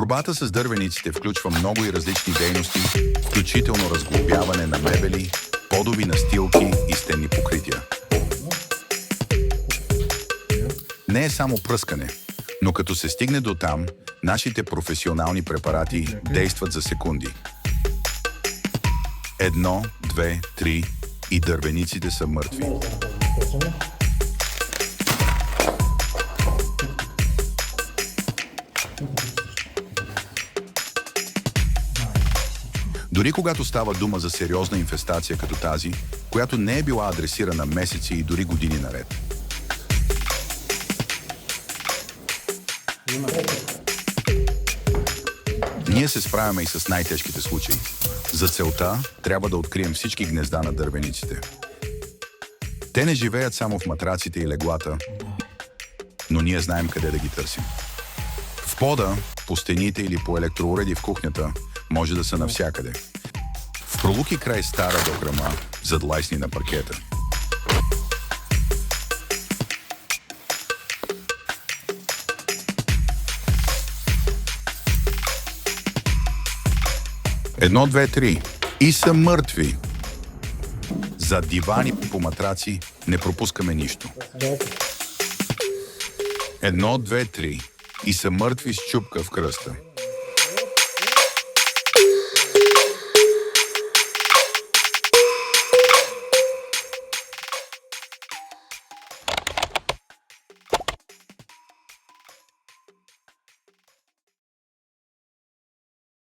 Борбата с дървениците включва много и различни дейности, включително разглобяване на мебели, подови настилки и стенни покрития. Не е само пръскане, но като се стигне до там, нашите професионални препарати действат за секунди. 1, 2, 3 и дървениците са мъртви. Дори когато става дума за сериозна инфестация като тази, която не е била адресирана месеци и дори години наред. Ние се справяме и с най-тежките случаи. За целта трябва да открием всички гнезда на дървениците. Те не живеят само в матраците и леглата, но ние знаем къде да ги търсим. В пода, по стените или по електроуреди в кухнята може да са навсякъде. В пролуки край стара дограма, зад лайсни на паркета. Едно, две, три. И са мъртви. За дивани по матраци не пропускаме нищо. Едно, две, три. И са мъртви с чупка в кръста.